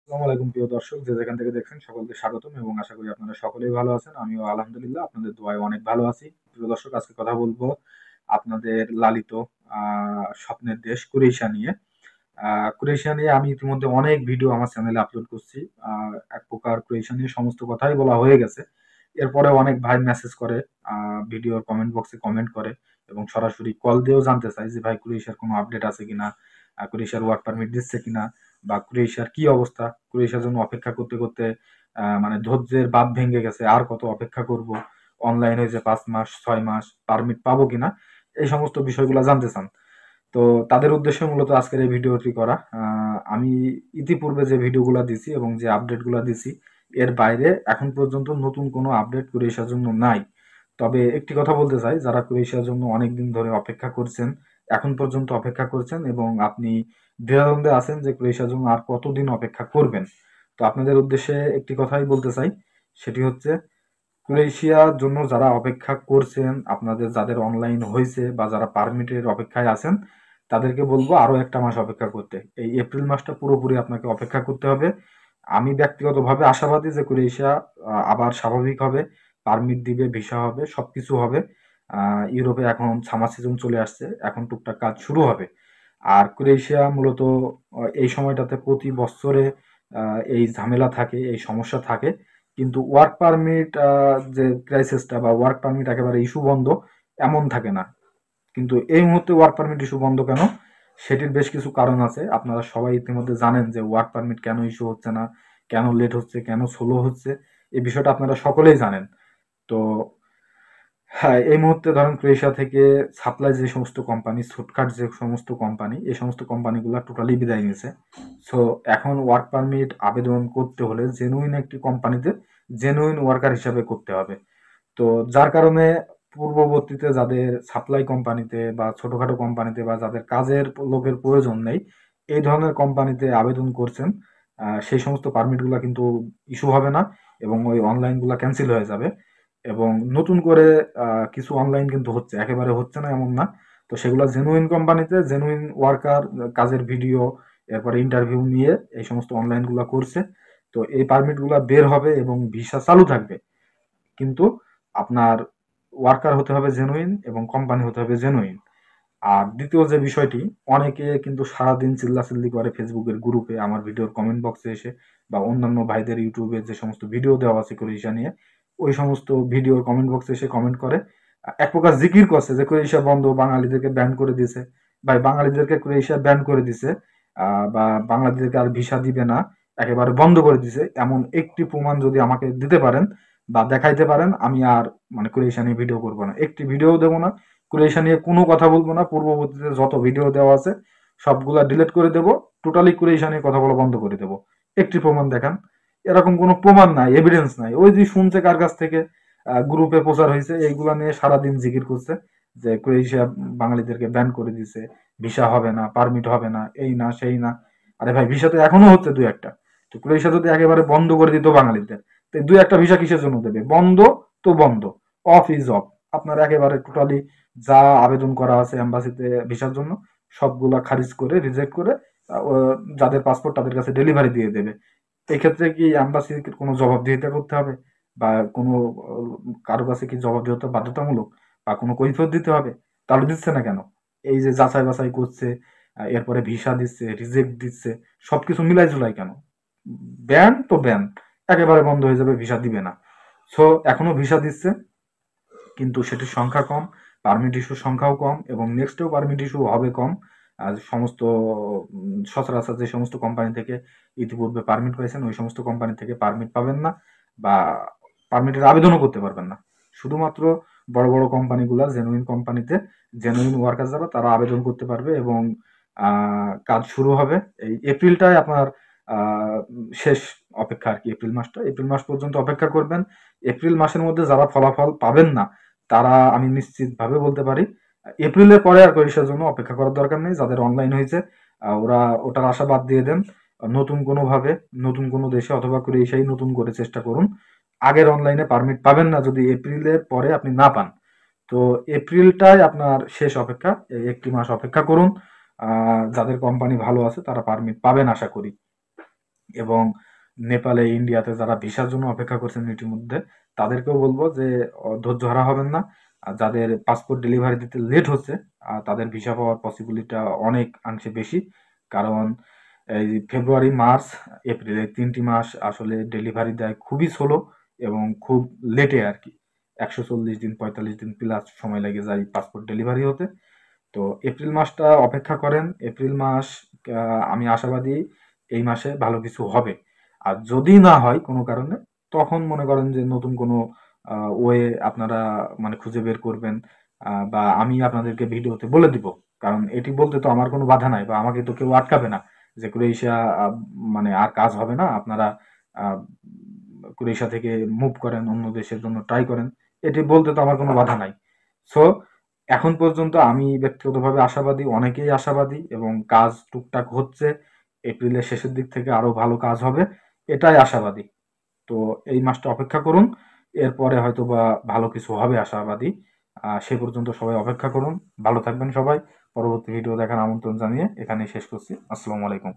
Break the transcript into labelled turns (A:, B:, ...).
A: আসসালামু আলাইকুম প্রিয় দর্শক, যে যেখান থেকে দেখছেন সকলকে স্বাগতম এবং আশা করি আপনারা সকলেই ভালো আছেন। আমিও আলহামদুলিল্লাহ আপনাদের দোয়ায় অনেক ভালো আছি। প্রিয় দর্শক, আজকে কথা বলবো আপনাদের লালিত স্বপ্নের দেশ ক্রোয়েশিয়া নিয়ে। ক্রোয়েশিয়া নিয়ে আমি ইতিমধ্যে অনেক ভিডিও আমার চ্যানেলে আপলোড করছি। এক প্রকার ক্রোয়েশিয়া নিয়ে সমস্ত কথাই বলা হয়ে গেছে। এরপরে অনেক ভাই মেসেজ করে, ভিডিওর কমেন্ট বক্সে কমেন্ট করে এবং সরাসরি কল দিয়েও জানতে চাই যে ভাই ক্রোয়েশিয়ার কোনো আপডেট আছে কিনা, ক্রোয়েশিয়ার ওয়ার্ক পারমিট দিচ্ছে কিনা, বা ক্রোয়েশিয়ার কি অবস্থা, ক্রোয়েশিয়ার জন্য অপেক্ষা করতে করতে মানে ধৈর্যের বাঁধ ভেঙে গেছে, আর কত অপেক্ষা করব, অনলাইন হয়েছে 5 মাস 6 মাস, পারমিট পাবো কিনা, এই সমস্ত বিষয়গুলো জানতে চান। তো তাদের উদ্দেশ্যে মূলত আজকের এই ভিডিওটি করা। আমি ইতিপূর্বে যে ভিডিওগুলো দিছি এবং যে আপডেটগুলো দিছি, এর বাইরে এখন পর্যন্ত নতুন কোনো আপডেট ক্রোয়েশিয়ার জন্য নাই। তবে একটি কথা বলতে চাই, যারা ক্রোয়েশিয়ার জন্য অনেকদিন ধরে অপেক্ষা করছেন, এখন পর্যন্ত অপেক্ষা করছেন এবং আপনি দ্বিধাদ্বন্দ্বে আছেন যে ক্রোয়েশিয়ার জন্য আর কতদিন অপেক্ষা করবেন, তো আপনাদের উদ্দেশ্যে একটি কথাই বলতে চাই, সেটি হচ্ছে ক্রোয়েশিয়ার জন্য যারা অপেক্ষা করছেন, আপনাদের যাদের অনলাইন হয়েছে বা যারা পারমিটের অপেক্ষায় আছেন, তাদেরকে বলবো আরো একটা মাস অপেক্ষা করতে। এই এপ্রিল মাসটা পুরোপুরি আপনাকে অপেক্ষা করতে হবে। আমি ব্যক্তিগতভাবে আশাবাদী যে ক্রোয়েশিয়া আবার স্বাভাবিক হবে, পারমিট দিবে, ভিসা হবে, সবকিছু হবে। ইউরোপে এখন সামার সিজন চলে আসছে, এখন টুকটাক কাজ শুরু হবে। আর ক্রোয়েশিয়া মূলত এই সময়টাতে প্রতি বছরে এই ঝামেলা থাকে, এই সমস্যা থাকে। কিন্তু ওয়ার্ক পারমিট যে ক্রাইসিসটা বা ওয়ার্ক পারমিট একেবারে ইস্যু বন্ধ, এমন থাকে না। কিন্তু এই মুহূর্তে ওয়ার্ক পারমিট ইস্যু বন্ধ কেন, সেটির বেশ কিছু কারণ আছে। আপনারা সবাই ইতিমধ্যে জানেন যে ওয়ার্ক পারমিট কেন ইস্যু হচ্ছে না, কেন লেট হচ্ছে, কেন স্লো হচ্ছে। এই বিষয়টা আপনারা সকলেই জানেন। তো হ্যাঁ, এই মুহূর্তে ধরেন ক্রোয়েশিয়া থেকে সাপ্লাই যে সমস্ত কোম্পানি, ছোটখাট যে সমস্ত কোম্পানি, এই সমস্ত কোম্পানিগুলো টোটালি বিদায় নিয়েছে। সো এখন ওয়ার্ক পারমিট আবেদন করতে হলে জেনুইন একটি কোম্পানিতে জেনুইন ওয়ার্কার হিসাবে করতে হবে। তো যার কারণে পূর্ববর্তীতে যাদের সাপ্লাই কোম্পানিতে বা ছোটখাটো কোম্পানিতে বা যাদের কাজের লোকের প্রয়োজন নেই, এই ধরনের কোম্পানিতে আবেদন করছেন, সেই সমস্ত পারমিটগুলো কিন্তু ইস্যু হবে না এবং ওই অনলাইনগুলো ক্যান্সেল হয়ে যাবে। এবং নতুন করে কিছু অনলাইন কিন্তু হচ্ছে, একেবারে হচ্ছে না এমন না। তো সেগুলো জেনুইন কোম্পানিতে জেনুইন ওয়ার্কার কাজের ভিডিও, এরপরে ইন্টারভিউ নিয়ে এই সমস্ত অনলাইনগুলো করছে। তো এই পারমিটগুলো বের হবে এবং ভিসা চালু থাকবে। কিন্তু আপনার ওয়ার্কার হতে হবে জেনুইন এবং কোম্পানি হতে হবে জেনুইন। আর দ্বিতীয় যে বিষয়টি, অনেকে কিন্তু সারাদিন চিল্লাচিল্লি করে ফেসবুকের গ্রুপে, আমার ভিডিওর কমেন্ট বক্সে এসে, বা অন্যান্য ভাইদের ইউটিউবে যে সমস্ত ভিডিও দেওয়া আছে ক্রোয়েশিয়া নিয়ে, ওই সমস্ত ভিডিওর কমেন্ট বক্সে এসে কমেন্ট করে, এক প্রকার জিকির করছে যে ক্রোয়েশিয়া বন্ধ, বাঙালিদেরকে ব্যান করে দিছে, ভাই বাঙালিদেরকে ক্রোয়েশিয়া ব্যান করে দিছে, বা বাংলাদেশকে আর ভিসা দিবে না, একেবারে বন্ধ করে দিছে, এমন একটি প্রমাণ যদি আমাকে দিতে পারেন বা দেখাইতে পারেন, আমি আর মানে ক্রোয়েশিয়া নিয়ে ভিডিও করবো না, একটি ভিডিও দেবো না, ক্রোয়েশিয়া নিয়ে কোনো কথা বলবো না। পূর্ববর্তীতে যত ভিডিও দেওয়া আছে সবগুলা ডিলিট করে দেবো, টোটালি ক্রোয়েশিয়া নিয়ে কথা বলা বন্ধ করে দেবো। একটি প্রমাণ দেখান। এরকম কোনো প্রমাণ নাই, এভিডেন্স নাই, ওই যে শুনছে কার কাছ থেকে, গ্রুপে প্রচার হয়েছে, এইগুলা নিয়ে সারাদিন জিকির করছে যে ক্রোয়েশিয়া বাঙালিদেরকে ব্যান করে দিছে, ভিসা হবে না, পারমিট হবে না, এই না সেই না। আরে ভাই, ভিসা তো এখনো হচ্ছে দুই একটা। তো ক্রোয়েশিয়া যদি একেবারে বন্ধ করে দিত বাঙালিদের, তো দুই একটা ভিসা কিসের জন্য দেবে? বন্ধ তো বন্ধ, অফ ইজ অফ। আপনার একেবারে টোটালি যা আবেদন করা আছে এম্বাসিতে ভিসার জন্য, সবগুলা খারিজ করে, রিজেক্ট করে, যাদের পাসপোর্ট তাদের কাছে ডেলিভারি দিয়ে দেবে। এই ক্ষেত্রে কি এম্বাসিকে কোনো জবাবদিহিতা করতে হবে, বা কোনো কারো কাছে কি জবাবদিহিতা বাধ্যতামূলক, বা কোনো কৈফিয়ত দিতে হবে? তাহলে দিচ্ছে না কেন? এই যে যাচাই বাছাই করছে, এরপরে ভিসা দিচ্ছে, রিজেক্ট দিচ্ছে, সবকিছু মিলাই জুলাই কেন? ব্যান তো ব্যান, একেবারে বন্ধ হয়ে যাবে, ভিসা দিবে না। সো এখনো ভিসা দিচ্ছে, কিন্তু সেটির সংখ্যা কম, পারমিট ইস্যুর সংখ্যাও কম এবং নেক্সটেও পারমিট ইস্যু হবে কম। আর সমস্ত সচরাচর যে সমস্ত কোম্পানি থেকে ইতিপূর্বে পারমিট পেয়েছেন, ওই সমস্ত কোম্পানি থেকে পারমিট পাবেন না, বা পারমিটের আবেদনও করতে পারবেন না। শুধুমাত্র বড় বড় কোম্পানিগুলা, জেনুইন কোম্পানিতে জেনুইন ওয়ার্কার যারা, তারা আবেদন করতে পারবে এবং কাজ শুরু হবে। এই এপ্রিলটাই আপনার শেষ অপেক্ষা আর কি। এপ্রিল মাসটা, এপ্রিল মাস পর্যন্ত অপেক্ষা করবেন। এপ্রিল মাসের মধ্যে যারা ফলাফল পাবেন না, তারা আমি নিশ্চিতভাবে বলতে পারি এপ্রিলের পরে আর ক্রোয়েশিয়ার জন্য অপেক্ষা করার দরকার নেই। যাদের অনলাইন হয়েছে, ওরা ওটার আশা বাদ দিয়ে দেন। নতুন কোনো ভাবে, নতুন কোনো দেশে অথবা ক্রোয়েশিয়ায় নতুন করে চেষ্টা করুন। আগের অনলাইনে পারমিট পাবেন না যদি এপ্রিলের পরে আপনি না পান। তো এপ্রিলটাই আপনার শেষ অপেক্ষা, এই একটি মাস অপেক্ষা করুন। যাদের কোম্পানি ভালো আছে তারা পারমিট পাবেন আশা করি। এবং নেপালে, ইন্ডিয়াতে যারা ভিসার জন্য অপেক্ষা করছেন ইতিমধ্যে, তাদেরকেও বলবো যে ধৈর্য হারা হবেন না। আর যাদের পাসপোর্ট ডেলিভারি দিতে লেট হচ্ছে, তাদের ভিসা পাওয়ার পসিবিলিটিটা অনেকাংশে বেশি। কারণ এই ফেব্রুয়ারি, মার্চ, এপ্রিল এই ৩ টি মাস আসলে ডেলিভারি দেয় খুবই স্লো এবং খুব লেটে আরকি। ১৪০ দিন, ৪৫ দিন প্লাস সময় লেগে যায় পাসপোর্ট ডেলিভারি হতে। তো এপ্রিল মাসটা অপেক্ষা করেন। এপ্রিল মাস আমি আশাবাদী এই মাসে ভালো কিছু হবে। আর যদি না হয় কোনো কারণে, তখন মনে করেন যে নতুন কোনো ওয়ে আপনারা মানে খুঁজে বের করবেন, বা আমি আপনাদেরকে ভিডিওতে বলে দিব। কারণ এটি বলতে তো আমার কোনো বাধা নাই বা আমাকে তো কেউ আটকাবে না যে ক্রোয়েশিয়া মানে আর কাজ হবে না। আপনারা আ ক্রোয়েশিয়া থেকে মুভ করেন, অন্য দেশের জন্য ট্রাই করেন। এটি বলতে তো আমার কোনো বাধা নাই। সো এখন পর্যন্ত আমি ব্যক্তিগতভাবে আশাবাদী, অনেকেই আশাবাদী এবং কাজ টুকটাক হচ্ছে। এপ্রিলের শেষের দিক থেকে আরো ভালো কাজ হবে। এটাই আশাবাদী। তো এই মাসটা অপেক্ষা করুন। এরপরে হয়তোবা ভালো কিছু হবে আশাবাদী। সে পর্যন্ত সবাই অপেক্ষা করুন। ভালো থাকবেন সবাই। পরবর্তী ভিডিও দেখার আমন্ত্রণ জানিয়ে এখানেই শেষ করছি। আসসালামু আলাইকুম।